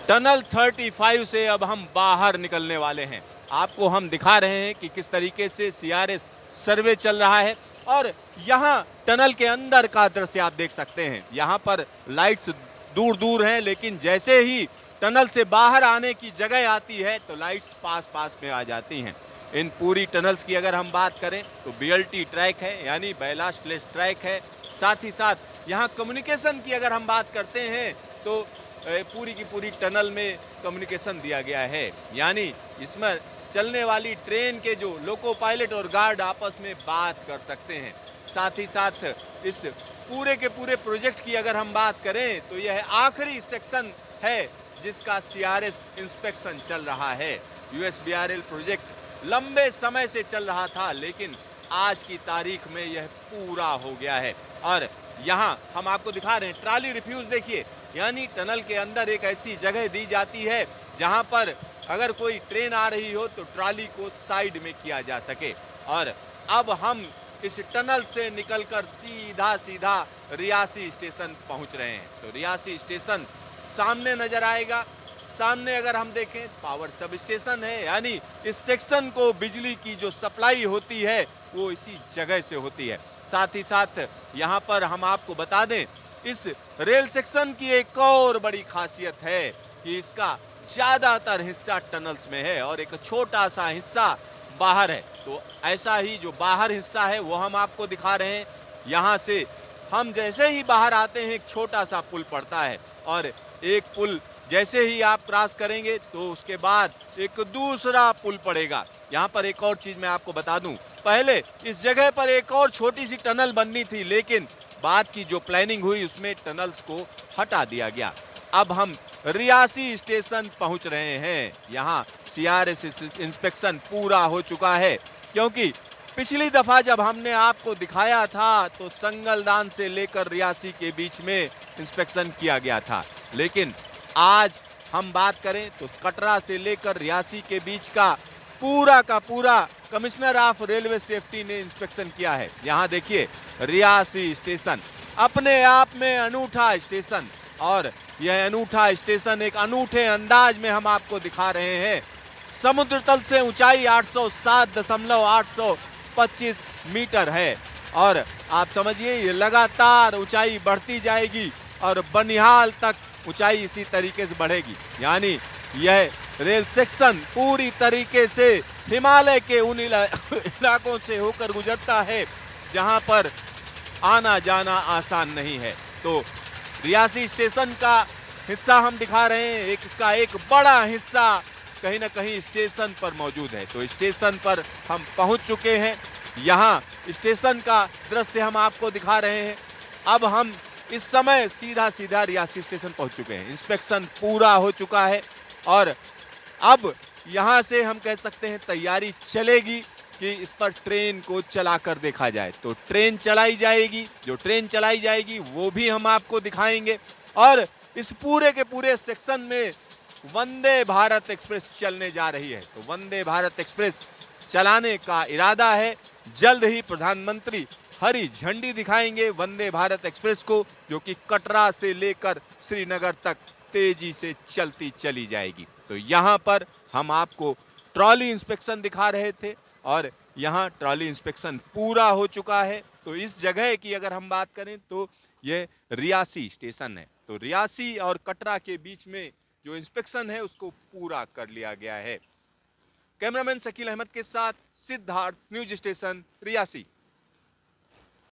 Tunnel 35 से अब हम बाहर निकलने वाले हैं। आपको हम दिखा रहे हैं कि किस तरीके से सीआरएस सर्वे चल रहा है और यहाँ टनल के अंदर का दृश्य आप देख सकते हैं। यहाँ पर लाइट्स दूर दूर हैं, लेकिन जैसे ही टनल से बाहर आने की जगह आती है तो लाइट्स पास पास में आ जाती हैं। इन पूरी टनल्स की अगर हम बात करें तो बीएलटी ट्रैक है, यानी बैलास्टलेस ट्रैक है। साथ ही साथ यहाँ कम्युनिकेशन की अगर हम बात करते हैं तो पूरी की पूरी टनल में कम्युनिकेशन दिया गया है, यानी इसमें चलने वाली ट्रेन के जो लोको पायलट और गार्ड आपस में बात कर सकते हैं। साथ ही साथ इस पूरे के पूरे प्रोजेक्ट की अगर हम बात करें तो यह आखिरी सेक्शन है जिसका सीआरएस इंस्पेक्शन चल रहा है। यूएसबीआरएल प्रोजेक्ट लंबे समय से चल रहा था, लेकिन आज की तारीख में यह पूरा हो गया है। और यहाँ हम आपको दिखा रहे हैं ट्रॉली रिफ्यूज, देखिए, यानी टनल के अंदर एक ऐसी जगह दी जाती है जहाँ पर अगर कोई ट्रेन आ रही हो तो ट्रॉली को साइड में किया जा सके। और अब हम इस टनल से निकलकर सीधा सीधा रियासी स्टेशन पहुँच रहे हैं। तो रियासी स्टेशन सामने नजर आएगा। सामने अगर हम देखें पावर सब स्टेशन है, यानी इस सेक्शन को बिजली की जो सप्लाई होती है वो इसी जगह से होती है। साथ ही साथ यहाँ पर हम आपको बता दें, इस रेल सेक्शन की एक और बड़ी खासियत है कि इसका ज्यादातर हिस्सा टनल्स में है और एक छोटा सा हिस्सा बाहर है। तो ऐसा ही जो बाहर हिस्सा है वो हम आपको दिखा रहे हैं। यहाँ से हम जैसे ही बाहर आते हैं एक छोटा सा पुल पड़ता है और एक पुल जैसे ही आप क्रॉस करेंगे तो उसके बाद एक दूसरा पुल पड़ेगा। यहाँ पर एक और चीज मैं आपको बता दूं, पहले इस जगह पर एक और छोटी सी टनल बननी थी, लेकिन बाद की जो प्लानिंग हुई उसमें टनल्स को हटा दिया गया। अब हम रियासी स्टेशन पहुंच रहे हैं। यहाँ सीआरएस इंस्पेक्शन पूरा हो चुका है, क्योंकि पिछली दफा जब हमने आपको दिखाया था तो संगलदान से लेकर रियासी के बीच में इंस्पेक्शन किया गया था, लेकिन आज हम बात करें तो कटरा से लेकर रियासी के बीच का पूरा कमिश्नर ऑफ रेलवे सेफ्टी ने इंस्पेक्शन किया है। यहाँ देखिए रियासी स्टेशन अपने आप में अनूठा स्टेशन, और यह अनूठा स्टेशन एक अनूठे अंदाज में हम आपको दिखा रहे हैं। समुद्र तल से ऊंचाई 807.825 मीटर है और आप समझिए ये लगातार ऊंचाई बढ़ती जाएगी और बनिहाल तक ऊंचाई इसी तरीके से बढ़ेगी। यानी यह रेल सेक्शन पूरी तरीके से हिमालय के उन इलाकों से होकर गुजरता है जहां पर आना जाना आसान नहीं है। तो रियासी स्टेशन का हिस्सा हम दिखा रहे हैं, इसका एक बड़ा हिस्सा कहीं ना कहीं स्टेशन पर मौजूद है। तो स्टेशन पर हम पहुंच चुके हैं। यहाँ स्टेशन का दृश्य हम आपको दिखा रहे हैं। अब हम इस समय सीधा रियासी स्टेशन पहुंच चुके हैं। इंस्पेक्शन पूरा हो चुका है और अब यहाँ से हम कह सकते हैं तैयारी चलेगी कि इस पर ट्रेन को चलाकर देखा जाए। तो ट्रेन चलाई जाएगी, जो ट्रेन चलाई जाएगी वो भी हम आपको दिखाएंगे। और इस पूरे के पूरे सेक्शन में वंदे भारत एक्सप्रेस चलने जा रही है। तो वंदे भारत एक्सप्रेस चलाने का इरादा है। जल्द ही प्रधानमंत्री हरी झंडी दिखाएंगे वंदे भारत एक्सप्रेस को, जो कि कटरा से लेकर श्रीनगर तक तेजी से चलती चली जाएगी। तो यहाँ पर हम आपको ट्रॉली इंस्पेक्शन दिखा रहे थे और यहाँ ट्रॉली इंस्पेक्शन पूरा हो चुका है। तो इस जगह की अगर हम बात करें तो ये रियासी स्टेशन है। तो रियासी और कटरा के बीच में जो इंस्पेक्शन है उसको पूरा कर लिया गया है। कैमरामैन शकील अहमद के साथ सिद्धार्थ, न्यूज स्टेशन रियासी।